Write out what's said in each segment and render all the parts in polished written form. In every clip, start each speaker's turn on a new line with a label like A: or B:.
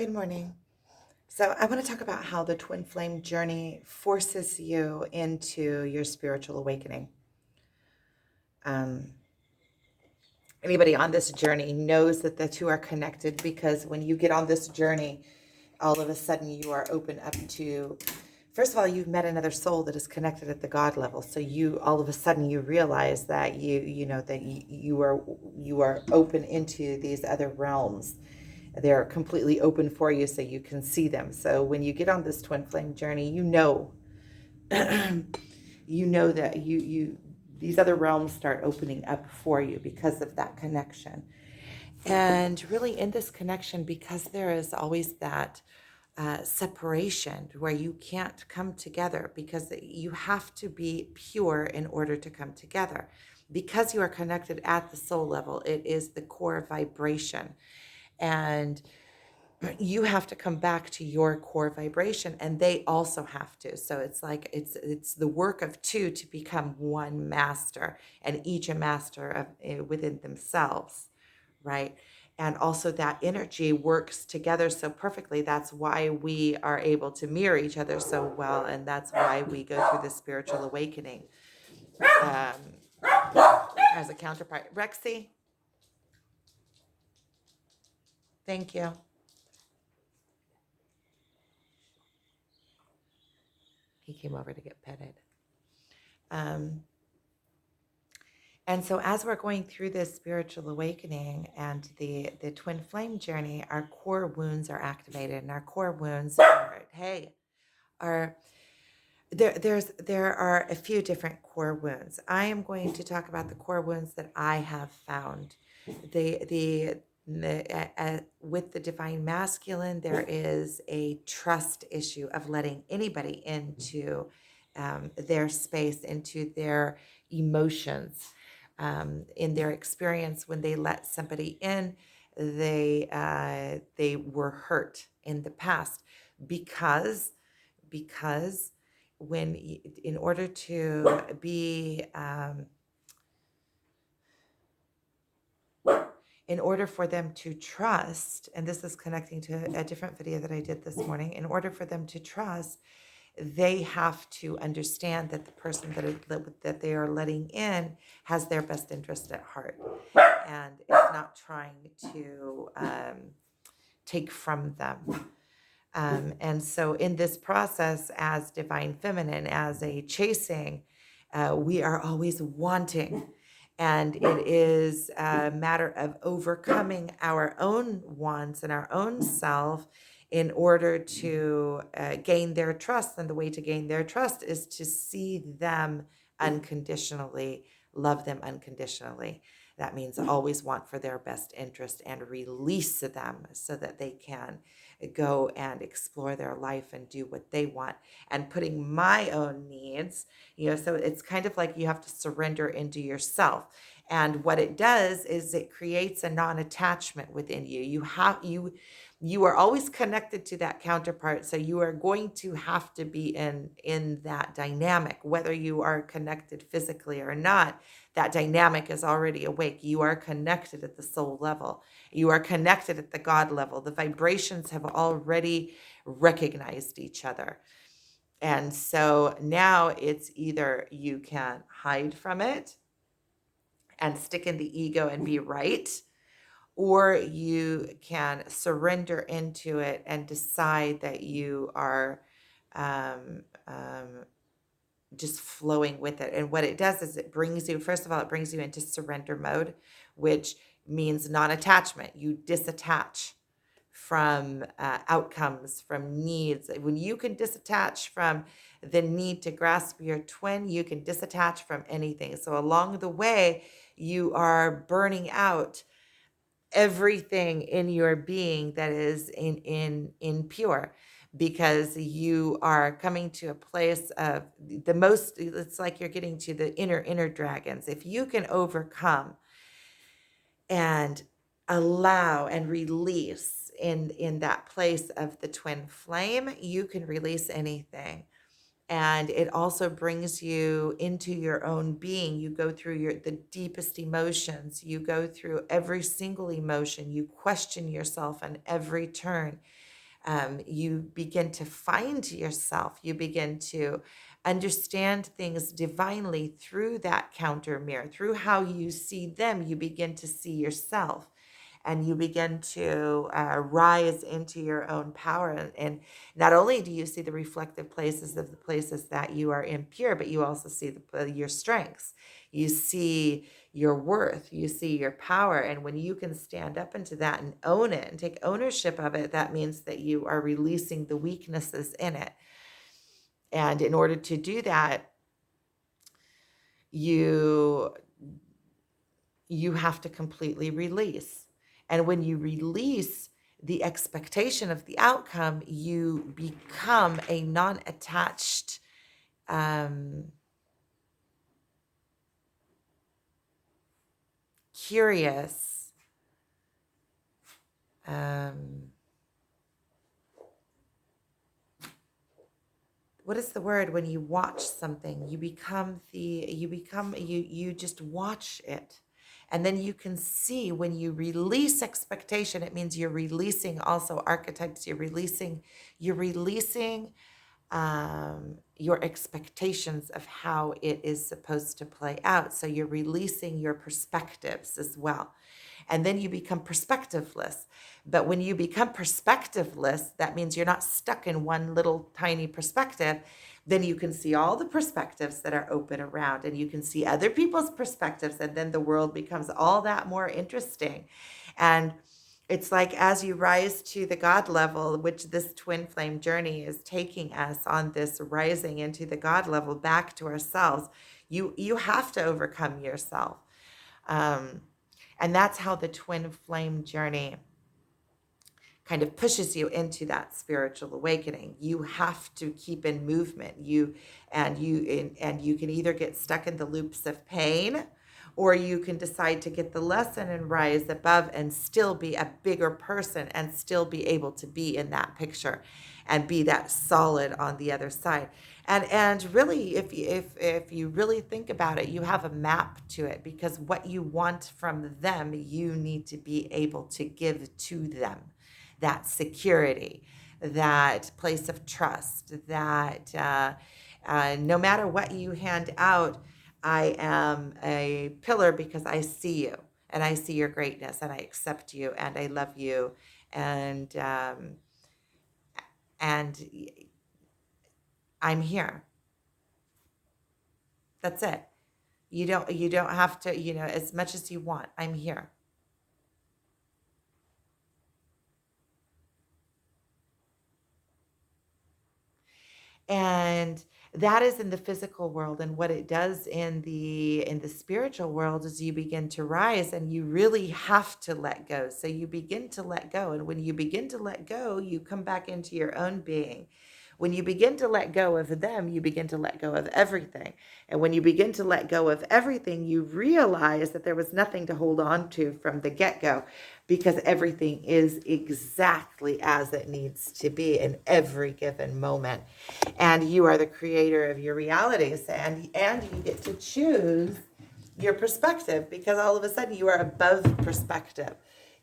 A: Good morning. So, I want to talk about how the twin flame journey forces you into your spiritual awakening. Um, Anybody on this journey knows that the two are connected because when you get on this journey, all of a sudden you are open up to, first of all, you've met another soul that is connected at the God level. So you all of a sudden you realize that you are open into these other realms. They're completely open for you so you can see them. So when you get on this twin flame journey, you know that you these other realms start opening up for you because of that connection. And really in this connection, because there is always that separation where you can't come together because you have to be pure in order to come together. Because you are connected at the soul level, it is the core vibration. And you have to come back to your core vibration and they also have to. So it's like it's the work of two to become one master, and each a master of within themselves, right? And also that energy works together so perfectly. That's why we are able to mirror each other so well, and that's why we go through the spiritual awakening um, as a counterpart. Rexy, thank you. He came over to get petted. um, And so, as we're going through this spiritual awakening and the twin flame journey, our core wounds are activated, and our core wounds are there are a few different core wounds. I am going to talk about the core wounds that I have found. With the divine masculine, there is a trust issue of letting anybody into their space, into their emotions. In their experience, when they let somebody in, they were hurt in the past because because in order to be in order for them to trust, and this is connecting to a different video that I did this morning, in order for them to trust, they have to understand that the person that they are letting in has their best interest at heart and is not trying to take from them. And so, in this process, as divine feminine, as a chasing, we are always wanting. And it is a matter of overcoming our own wants and our own self in order to gain their trust. And the way to gain their trust is to see them unconditionally, love them unconditionally. That means always want for their best interest and release them so that they can go and explore their life and do what they want, and putting my own needs, so it's kind of like you have to surrender into yourself. And what it does is it creates a non-attachment within you. You are always connected to that counterpart, so you are going to have to be in that dynamic, whether you are connected physically or not. That dynamic is already awake. You are connected at the soul level. You are connected at the God level. The vibrations have already recognized each other. And so now it's either you can hide from it and stick in the ego and be right, or you can surrender into it and decide that you are um, um, just flowing with it. And what it does is it brings you, first of all, it brings you into surrender mode, which means non-attachment. You disattach from outcomes, from needs. When you can disattach from the need to grasp your twin, you can disattach from anything. So along the way, you are burning out everything in your being that is in pure, because you are coming to a place of the most, it's like you're getting to the inner dragons. If you can overcome and allow and release in that place of the twin flame, you can release anything. And it also brings you into your own being. You go through the deepest emotions. You go through every single emotion. You question yourself on every turn. You begin to find yourself. You begin to understand things divinely through that counter mirror, through how you see them. You begin to see yourself, and you begin to rise into your own power. And not only do you see the reflective places of the places that you are impure, but you also see your strengths. You see your worth, you see your power. And when you can stand up into that and own it and take ownership of it, that means that you are releasing the weaknesses in it. And in order to do that, you you have to completely release. And when you release the expectation of the outcome, you become a non-attached, um, curious, um, what is the word when you watch something? You just watch it. And then you can see when you release expectation, it means you're releasing also archetypes. You're releasing your expectations of how it is supposed to play out. So you're releasing your perspectives as well. And then you become perspectiveless. But when you become perspectiveless, that means you're not stuck in one little tiny perspective. Then you can see all the perspectives that are open around, and you can see other people's perspectives. And then the world becomes all that more interesting. And it's like as you rise to the God level, which this twin flame journey is taking us on, this rising into the God level back to ourselves, you have to overcome yourself. Um, and that's how the twin flame journey kind of pushes you into that spiritual awakening. You have to keep in movement. You can either get stuck in the loops of pain, or you can decide to get the lesson and rise above and still be a bigger person and still be able to be in that picture and be that solid on the other side. And really, if you really think about it, you have a map to it, because what you want from them, you need to be able to give to them. That security, that place of trust, that no matter what you hand out, I am a pillar because I see you and I see your greatness and I accept you and I love you, and and I'm here. That's it. You don't have to, as much as you want. I'm here. And that is in the physical world. And what it does in the spiritual world is you begin to rise, and you really have to let go. So you begin to let go, and when you begin to let go, you come back into your own being. When you begin to let go of them, you begin to let go of everything. And when you begin to let go of everything, you realize that there was nothing to hold on to from the get-go, because everything is exactly as it needs to be in every given moment. And you are the creator of your realities, and you get to choose your perspective, because all of a sudden you are above perspective.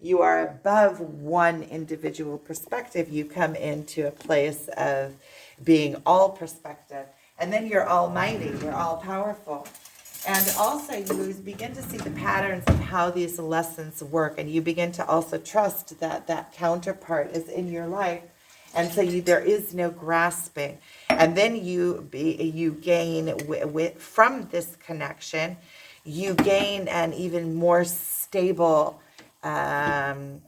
A: You are above one individual perspective. You come into a place of being all perspective, and then you're almighty, you're all powerful. And also you begin to see the patterns of how these lessons work, and you begin to also trust that that counterpart is in your life. And so there is no grasping. And then you gain from this connection, you gain an even more stable, um,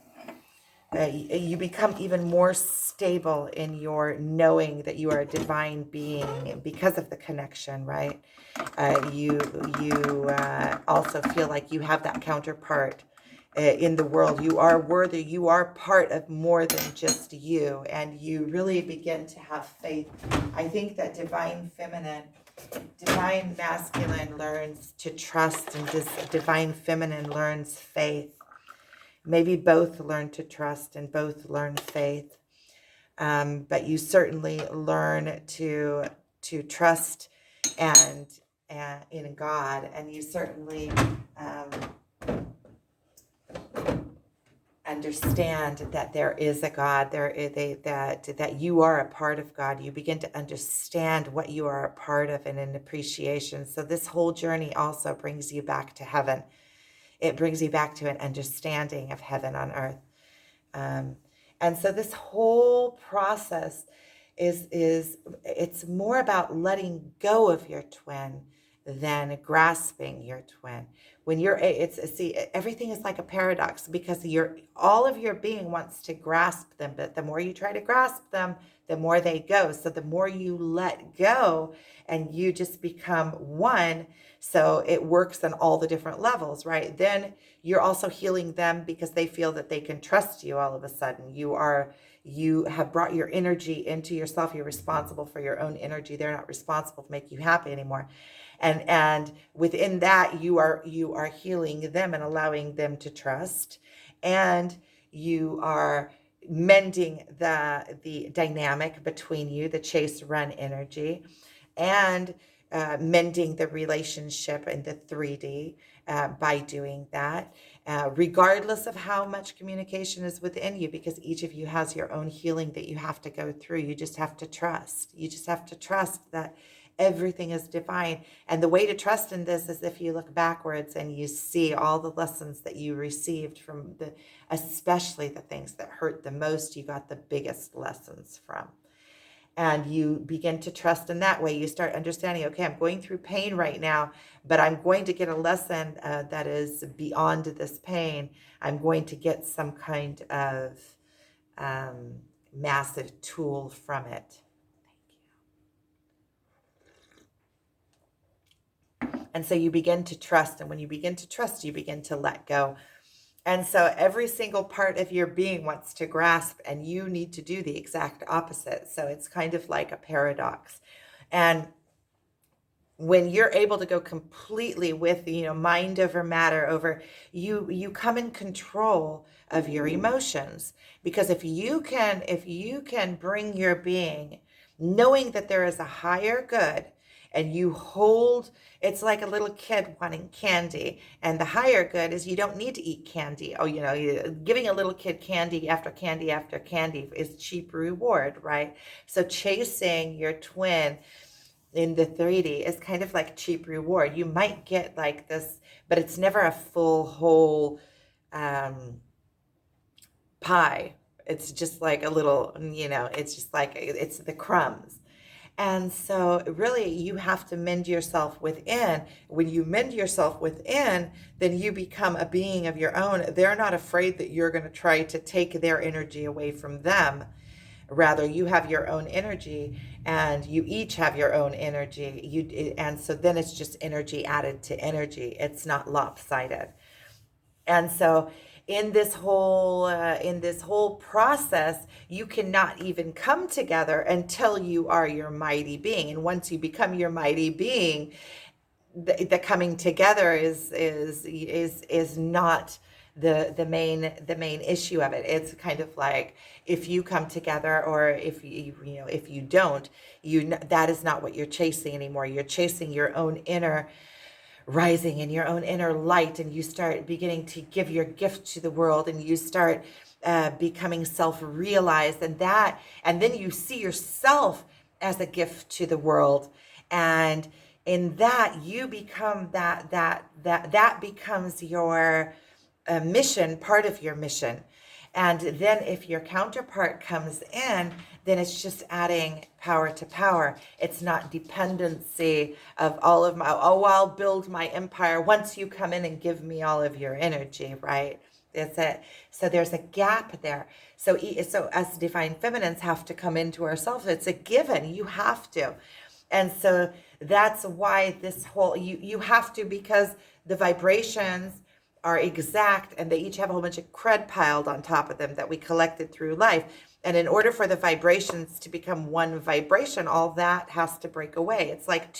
A: you become even more stable in your knowing that you are a divine being because of the connection, right? You also feel like you have that counterpart in the world. You are worthy. You are part of more than just you, and you really begin to have faith. I think that divine feminine, divine masculine learns to trust, and divine feminine learns faith. Maybe both learn to trust and both learn faith. But you certainly learn to trust and in God, and you certainly understand that there is a God, that you are a part of God. You begin to understand what you are a part of and an appreciation. So this whole journey also brings you back to heaven. It brings you back to an understanding of heaven on earth. Um, and so this whole process is it's more about letting go of your twin than grasping your twin. When you're it's see everything is like a paradox because all of your being wants to grasp them, but the more you try to grasp them, the more they go. So the more you let go and you just become one, so it works on all the different levels, right? Then you're also healing them because they feel that they can trust you all of a sudden. You have brought your energy into yourself. You're responsible for your own energy. They're not responsible to make you happy anymore. And within that, you are healing them and allowing them to trust. And you are mending the dynamic between you, the chase run energy, and mending the relationship in the 3D by doing that, regardless of how much communication is within you, because each of you has your own healing that you have to go through. You just have to trust. You just have to trust that everything is divine. And the way to trust in this is if you look backwards and you see all the lessons that you received from especially the things that hurt the most, you got the biggest lessons from. And you begin to trust in that way. You start understanding, okay, I'm going through pain right now, but I'm going to get a lesson that is beyond this pain. I'm going to get some kind of massive tool from it. And so you begin to trust. And when you begin to trust, you begin to let go. And so every single part of your being wants to grasp, and you need to do the exact opposite. So it's kind of like a paradox. And when you're able to go completely with, mind over matter over, you come in control of your emotions. Because if you can bring your being, knowing that there is a higher good, and you hold, it's like a little kid wanting candy, and the higher good is you don't need to eat candy. Oh, giving a little kid candy after candy after candy is cheap reward, right? So chasing your twin in the 3D is kind of like cheap reward. You might get like this, but it's never a full whole pie. It's just like a little, it's just like it's the crumbs. And so really you have to mend yourself within. When you mend yourself within, then you become a being of your own. They're not afraid that you're going to try to take their energy away from them. Rather, you have your own energy, and you each have your own energy. And so then it's just energy added to energy. It's not lopsided. And so in this whole process, you cannot even come together until you are your mighty being. And once you become your mighty being, the coming together is not the main issue of it. It's kind of like if you come together, or if you don't, that is not what you're chasing anymore. You're chasing your own inner rising in your own inner light, and you start beginning to give your gift to the world, and you start becoming self-realized, and then you see yourself as a gift to the world, and in that you become that becomes your mission, part of your mission. And then if your counterpart comes in, then it's just adding power to power. It's not dependency of all of I'll build my empire once you come in and give me all of your energy, right? That's it. So there's a gap there. So us divine feminines have to come into ourselves. It's a given. You have to. And so that's why this whole, you have to, because the vibrations are exact, and they each have a whole bunch of crud piled on top of them that we collected through life. And in order for the vibrations to become one vibration, all that has to break away. It's like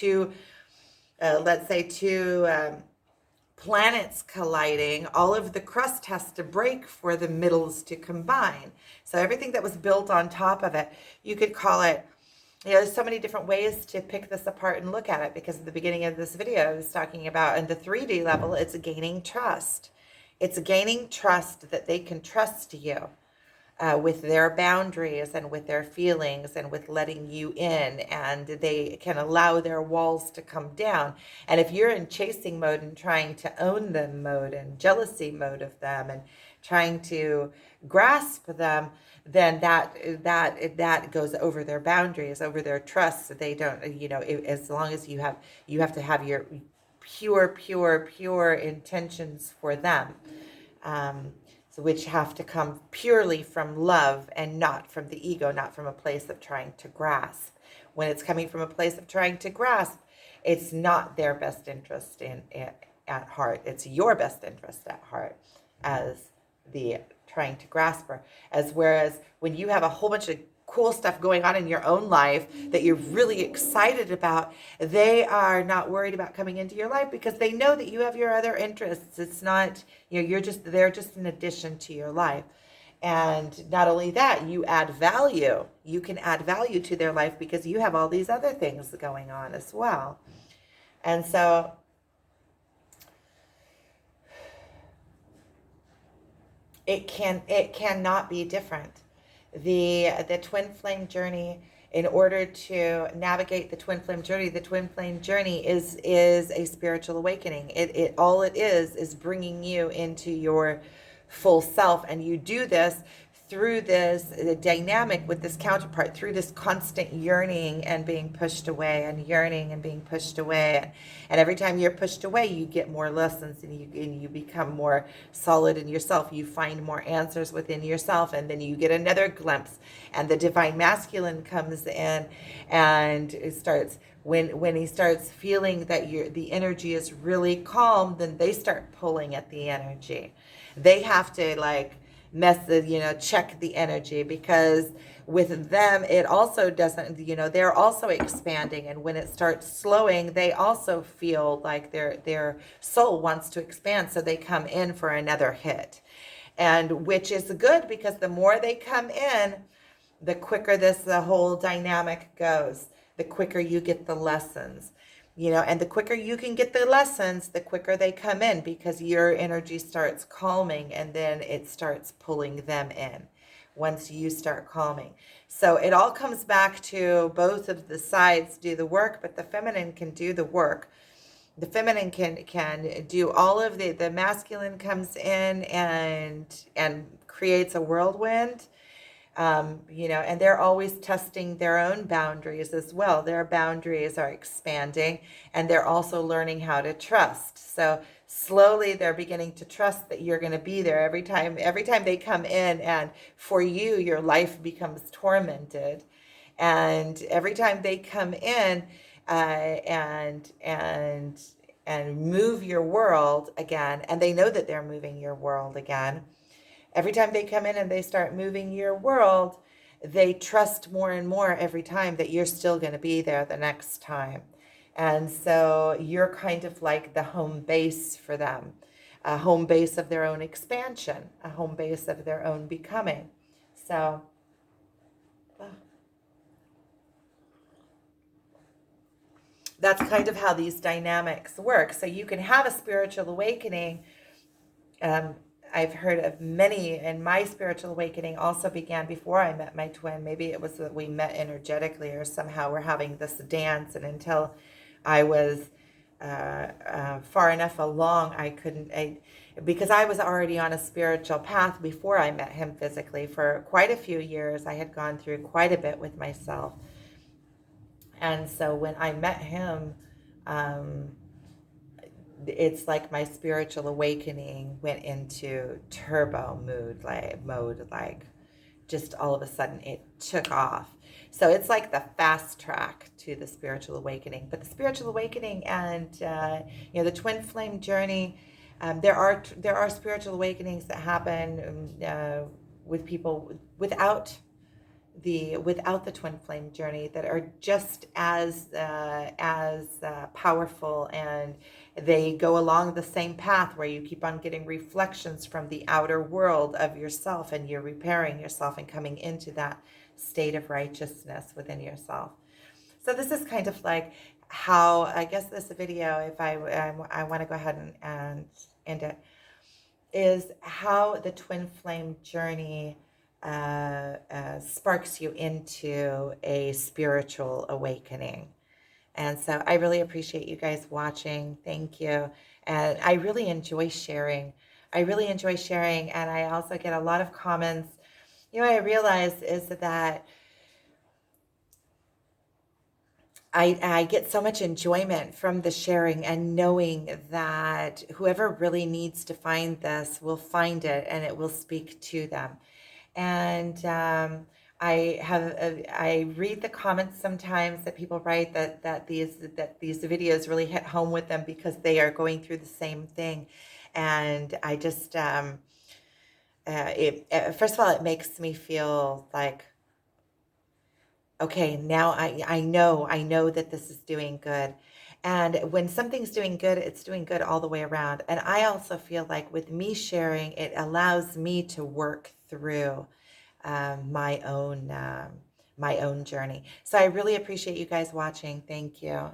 A: let's say two planets colliding. All of the crust has to break for the middles to combine. So everything that was built on top of it, you could call it, there's so many different ways to pick this apart and look at it, because at the beginning of this video I was talking about in the 3D level, it's gaining trust. It's gaining trust that they can trust you with their boundaries and with their feelings and with letting you in, and they can allow their walls to come down. And if you're in chasing mode and trying to own them mode and jealousy mode of them and trying to grasp them, then that goes over their boundaries, over their trust. They don't, as long as you have to have your pure intentions for them, um, so which have to come purely from love and not from the ego, not from a place of trying to grasp. When it's coming from a place of trying to grasp, it's not their best interest at heart. It's your best interest at heart as the trying to grasper. As whereas when you have a whole bunch of cool stuff going on in your own life that you're really excited about, they are not worried about coming into your life because they know that you have your other interests. It's not, they're just an addition to your life. And not only that, you add value. You can add value to their life because you have all these other things going on as well. And so it cannot be different. The twin flame journey, in order to navigate the twin flame journey is a spiritual awakening. It all it is bringing you into your full self, and you do this through this dynamic with this counterpart, through this constant yearning and being pushed away, and yearning and being pushed away. And every time you're pushed away, you get more lessons, and you become more solid in yourself. You find more answers within yourself, and then you get another glimpse, and the divine masculine comes in, and it starts when he starts feeling that the energy is really calm, then they start pulling at the energy. They have to check the energy, because with them it also doesn't, they're also expanding, and when it starts slowing, they also feel like their soul wants to expand, so they come in for another hit. And which is good, because the more they come in, the quicker the whole dynamic goes, the quicker you get the lessons. And the quicker you can get the lessons, the quicker they come in, because your energy starts calming, and then it starts pulling them in once you start calming. So it all comes back to both of the sides do the work, but the feminine can do the work. The feminine can do all of the masculine comes in and creates a whirlwind. And they're always testing their own boundaries as well. Their boundaries are expanding, and they're also learning how to trust. So slowly they're beginning to trust that you're going to be there every time they come in, and for you, your life becomes tormented. And every time they come in, and move your world again, and they know that they're moving your world again. Every time they come in and they start moving your world, they trust more and more every time that you're still going to be there the next time. And so you're kind of like the home base for them, a home base of their own expansion, a home base of their own becoming. So that's kind of how these dynamics work. So you can have a spiritual awakening. I've heard of many, and my spiritual awakening also began before I met my twin. Maybe it was that we met energetically, or somehow we're having this dance, and until I was far enough along, because I was already on a spiritual path before I met him physically. For quite a few years, I had gone through quite a bit with myself. And so when I met him, it's like my spiritual awakening went into turbo mode, like just all of a sudden it took off. So it's like the fast track to the spiritual awakening. But the spiritual awakening and the twin flame journey, there are spiritual awakenings that happen with people without the twin flame journey, that are just as powerful, and they go along the same path, where you keep on getting reflections from the outer world of yourself, and you're repairing yourself and coming into that state of righteousness within yourself. So this is kind of like how, I guess this video, if I want to go ahead and end it, is how the twin flame journey sparks you into a spiritual awakening. And so I really appreciate you guys watching. Thank you. And I really enjoy sharing. I really enjoy sharing. And I also get a lot of comments. You know, what I realize is that I get so much enjoyment from the sharing and knowing that whoever really needs to find this will find it and it will speak to them. And I read the comments sometimes that people write that these videos really hit home with them because they are going through the same thing. And I just first of all, it makes me feel like, okay, now I know that this is doing good. And when something's doing good, it's doing good all the way around. And I also feel like with me sharing, it allows me to work through my own journey. So I really appreciate you guys watching. Thank you.